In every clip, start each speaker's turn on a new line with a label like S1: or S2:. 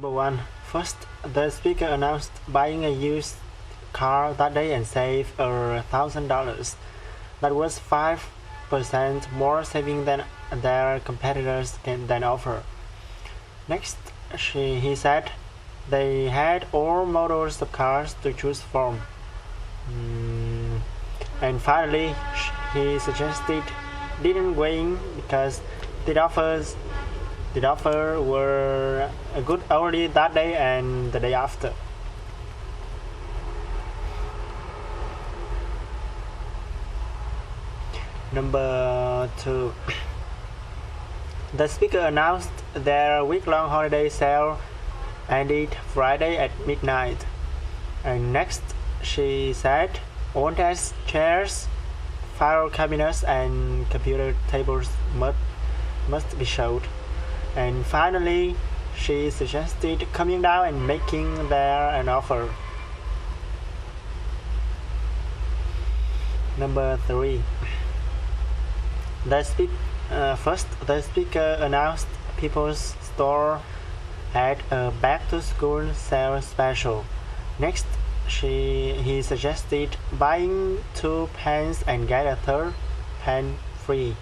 S1: Number one, first, the speaker announced buying a used car that day and save $1,000. That was 5% more saving than their competitors can then offer. Next, he said they had all models of cars to choose from. And finally, he suggested didn't weighing because the offer were good only that day and the day after. Number two, the speaker announced their week-long holiday sale ended Friday at midnight. And next, she said all desk chairs, file cabinets, and computer tables must be sold. And finally, she suggested coming down and making there an offer. Number three, the speaker announced People's Store had a back-to-school sale special. Next, he suggested buying 2 pens and get a third pen free,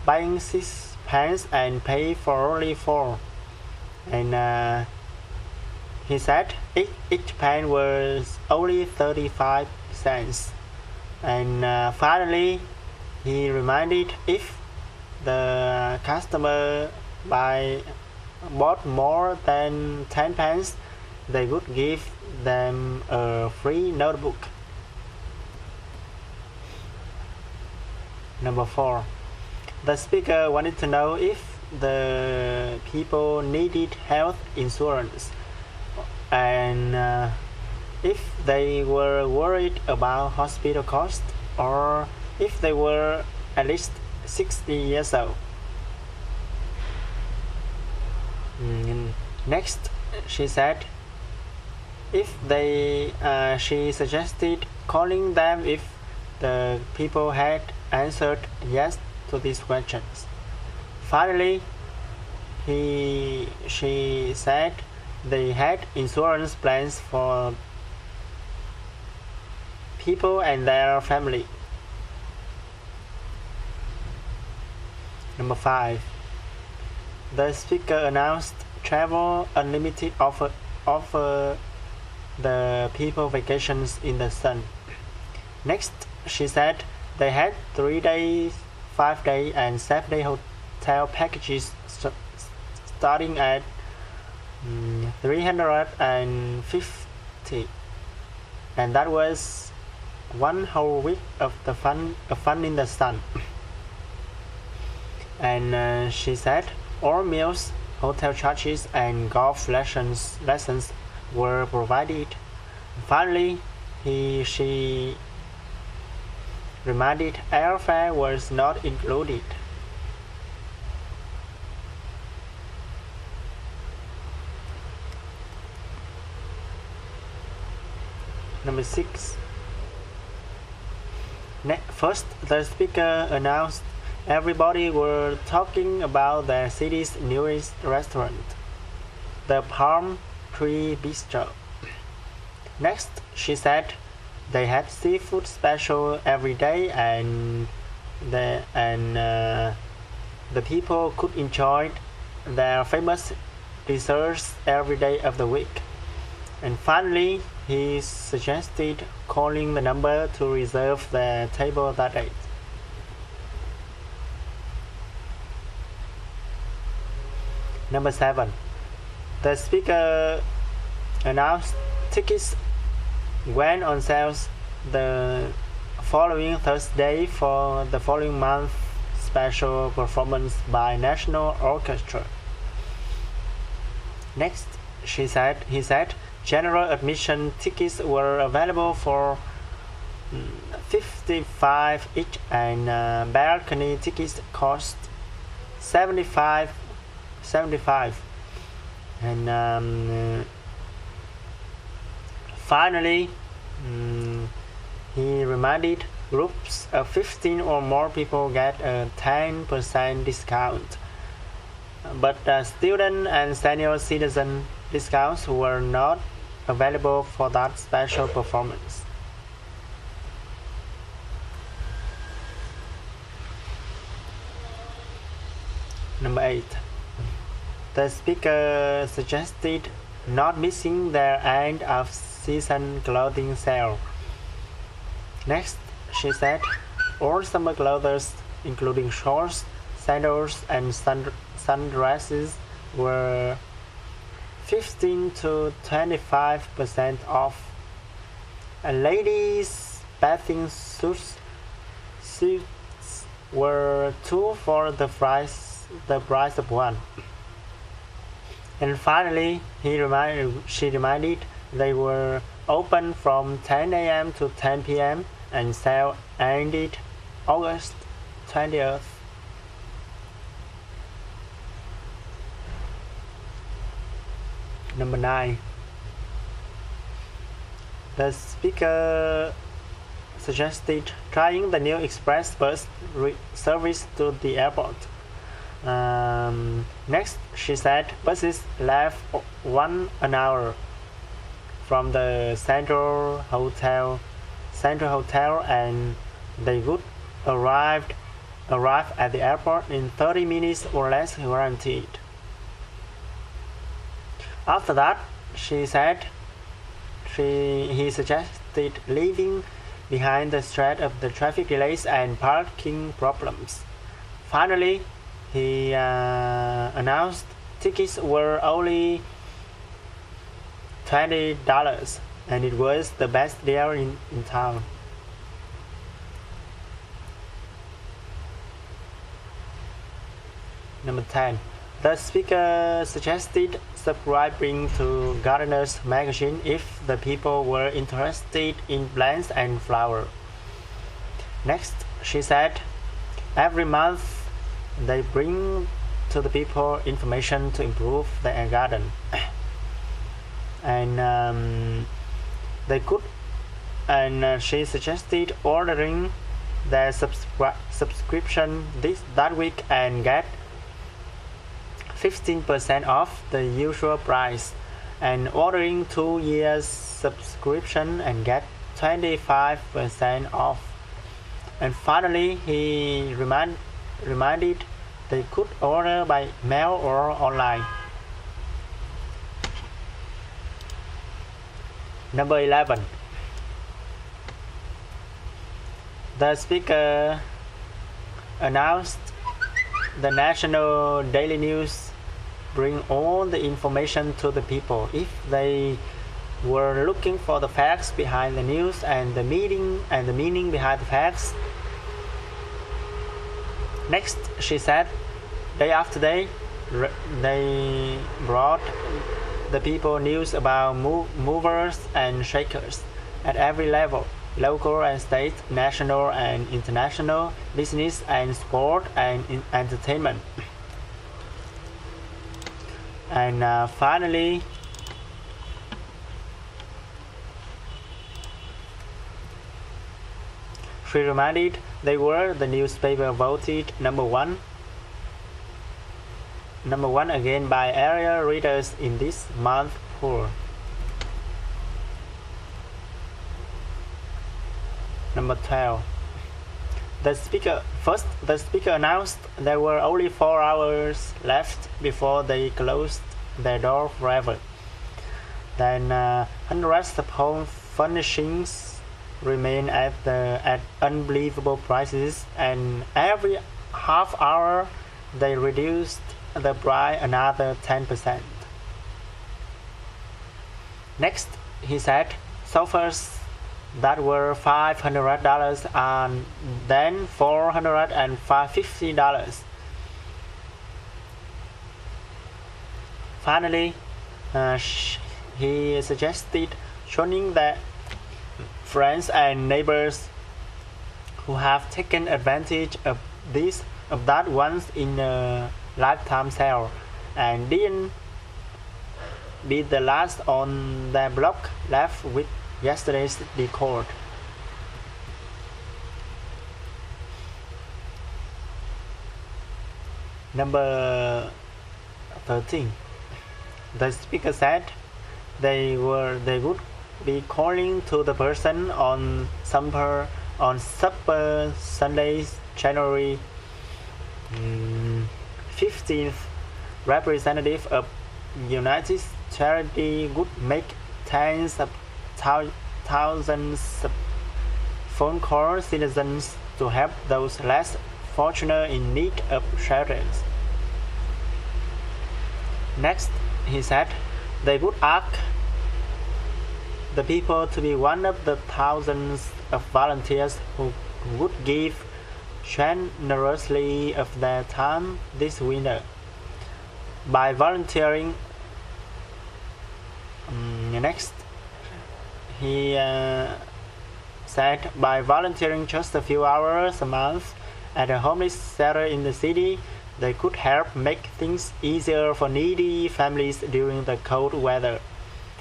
S1: buying 6 pens and pay for only 4. And he said each pen was only 35 cents. And finally, he reminded if the customer bought more than 10 pens, they would give them a free notebook. Number four, the speaker wanted to know if the people needed health insurance and if they were worried about hospital costs or if they were at least 60 years old. Next, she said she suggested calling them if the people had answered yes to these questions. Finally, she said they had insurance plans for people and their family. Number five, the speaker announced travel unlimited offer the people vacations in the sun. Next, she said they had 3 days, 5 day, and 7 day hotel packages starting at $350, and that was 1 whole week of fun in the sun. And she said all meals, hotel charges, and golf lessons were provided. Finally, she reminded airfare was not included. Number six. First, the speaker announced everybody were talking about their city's newest restaurant, the Palm Tree Bistro. Next, she said they had seafood special every day and the people could enjoy their famous desserts every day of the week. And finally, he suggested calling the number to reserve the table that day. Number seven, the speaker announced tickets went on sales the following Thursday for the following month's special performance by National Orchestra. Next, he said general admission tickets were available for $55 each, and balcony tickets cost $75. And finally, he reminded groups of 15 or more people get a 10% discount, but students and senior citizens discounts were not available for that special performance. Number 8. The speaker suggested not missing their end of season clothing sale. Next, she said all summer clothes, including shorts, sandals, and sundresses, were 15 to 25% off. And ladies' bathing suits were 2 for the price of 1. And finally, she reminded they were open from 10 a.m. to 10 p.m. and sale ended August 20th. Number 9. The speaker suggested trying the new express bus service to the airport. Next, she said buses left 1 hour from the Central Hotel, and they would arrive at the airport in 30 minutes or less guaranteed. After that, she said he suggested leaving behind the threat of the traffic delays and parking problems. Finally, he announced tickets were only $20 and it was the best deal in town. Number 10. The speaker suggested subscribing to Gardener's magazine if the people were interested in plants and flowers. Next, she said every month they bring to the people information to improve their garden. And she suggested ordering their subscription that week and get 15% off the usual price, and ordering 2 years subscription and get 25% off. And finally, he reminded they could order by mail or online. Number 11. The speaker announced the national daily news bring all the information to the people if they were looking for the facts behind the news and the meaning behind the facts. Next, she said, day after day, they brought the people news about movers and shakers at every level: local and state, national and international, business and sport and entertainment. And finally, she reminded they were the newspaper voted number one again by area readers in this month's poll. Number 12. The speaker announced there were only 4 hours left before they closed their door forever. Then hundreds of home furnishings remain at unbelievable prices, and every half hour they reduced the price another 10%. Next, he said sofas that were $500 and then $450. Finally, he suggested showing that friends and neighbors who have taken advantage of that once in a lifetime sale and didn't be the last on their block left with yesterday's record. Number 13. The speaker said they would be calling to the person on Super Sundays, January 15th. Representative of United Charity would make tens of thousands of phone call citizens to help those less fortunate in need of shelters. Next, he said, they would ask the people to be one of the thousands of volunteers who would give generously of their time this winter. By volunteering, next, he said, by volunteering just a few hours a month at a homeless shelter in the city, they could help make things easier for needy families during the cold weather.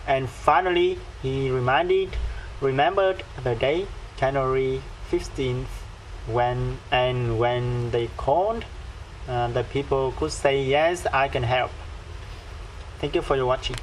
S1: And finally, he remembered the day, January 15th, when they called, the people could say, yes, I can help. Thank you for your watching.